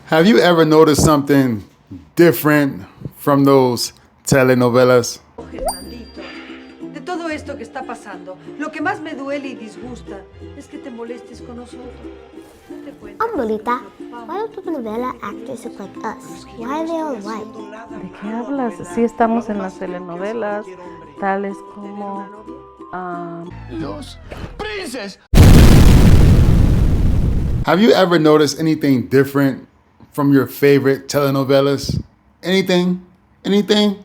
Have you ever noticed something different from those telenovelas? Germandito, de todo esto que está pasando, lo que más me duele y disgusta es que te molestes con nosotros. Date cuenta. Abuelita, why don't the novela actors look like us? Why are they all white? ¿De qué hablas? Sí estamos en las telenovelas, tales como... Los princes. Have you ever noticed anything different from your favorite telenovelas? Anything? Anything?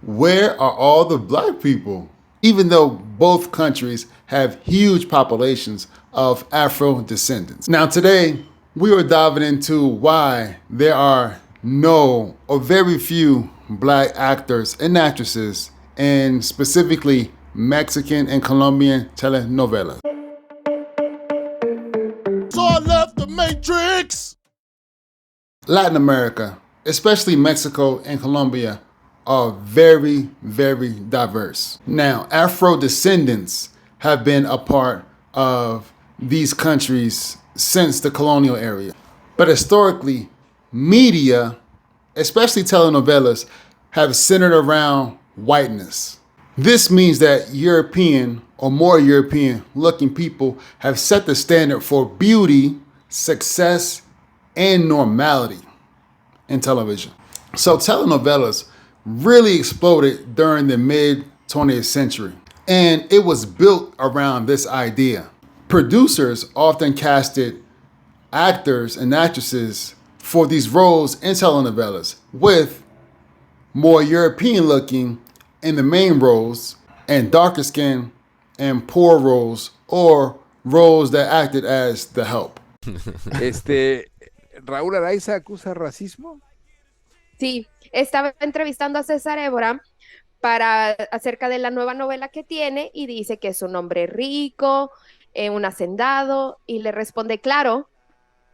Where are all the black people? Even though both countries have huge populations of Afro descendants. Now today, we are diving into why there are no or very few black actors and actresses in specifically Mexican and Colombian telenovelas. So I left the Matrix. Latin America, especially Mexico and Colombia, are very, very diverse. Now, Afro descendants have been a part of these countries since the colonial era. But historically, media, especially telenovelas, have centered around whiteness. This means that European or more European looking people have set the standard for beauty, success, and normality in television. So telenovelas really exploded during the mid 20th century, and it was built around this idea. Producers often casted actors and actresses for these roles in telenovelas, with more European looking in the main roles and darker skin and poor roles or roles that acted as the help. Raúl Araiza acusa racismo. Sí, estaba entrevistando a César Évora acerca de la nueva novela que tiene y dice que es un hombre rico, un hacendado, y le responde, claro,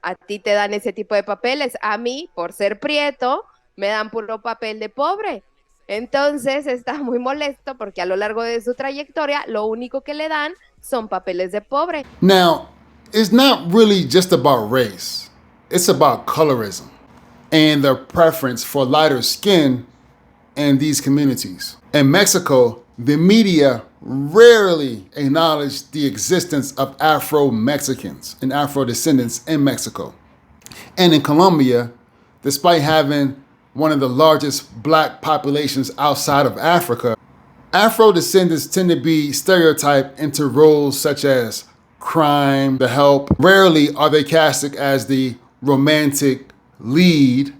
a ti te dan ese tipo de papeles, a mí, por ser prieto, me dan puro papel de pobre. Entonces está muy molesto porque a lo largo de su trayectoria lo único que le dan son papeles de pobre. Now, it's not really just about race. It's about colorism and the preference for lighter skin in these communities. In Mexico, the media rarely acknowledge the existence of Afro-Mexicans and Afro-descendants in Mexico. And in Colombia, despite having one of the largest black populations outside of Africa, Afro-descendants tend to be stereotyped into roles such as crime, the help. Rarely are they casted as the romantic lead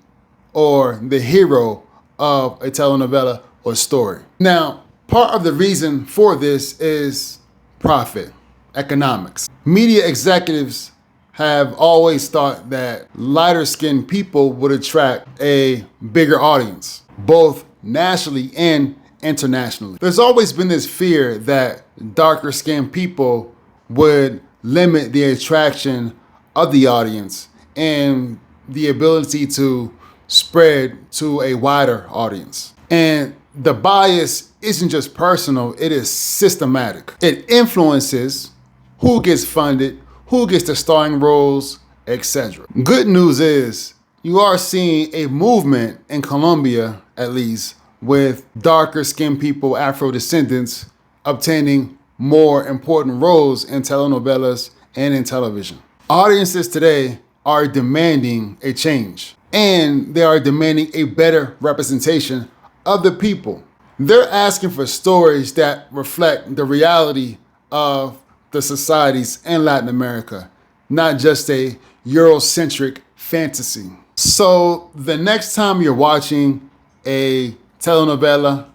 or the hero of a telenovela or story. Now, part of the reason for this is profit, economics. Media executives have always thought that lighter skinned people would attract a bigger audience, both nationally and internationally. There's always been this fear that darker skinned people would limit the attraction of the audience and the ability to spread to a wider audience. And the bias isn't just personal, it is systematic. It influences who gets funded, who gets the starring roles, etc. Good news is you are seeing a movement in Colombia, at least, with darker skinned people, Afro-descendants, obtaining more important roles in telenovelas and in television. Audiences today are demanding a change, and they are demanding a better representation of the people. They're asking for stories that reflect the reality of the societies in Latin America, not just a Eurocentric fantasy. So the next time you're watching a telenovela,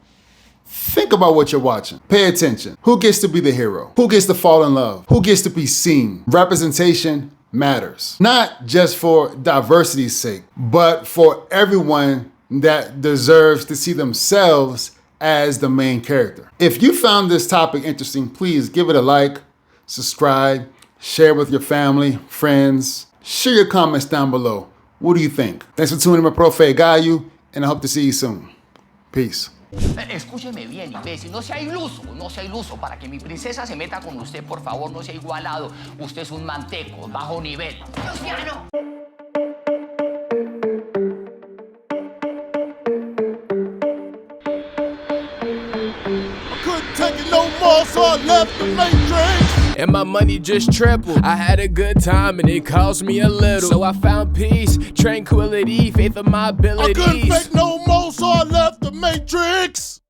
think about what you're watching. Pay attention. Who gets to be the hero? Who gets to fall in love? Who gets to be seen? Representation matters. Not just for diversity's sake, but for everyone that deserves to see themselves as the main character. If you found this topic interesting, please give it a like, subscribe, share with your family, friends. Share your comments down below. What do you think? Thanks for tuning in, my profe Gallo, and I hope to see you soon. Peace. Escúcheme bien, imbécil, no sea iluso, para que mi princesa se meta con usted, por favor, no sea igualado. Usted es un manteco, bajo nivel. ¡Luciano! no more, so I left the Matrix. And my money just tripled. I had a good time and it cost me a little. So I found peace, tranquility, faith in my I abilities. couldn't fake no more, so I left the Matrix.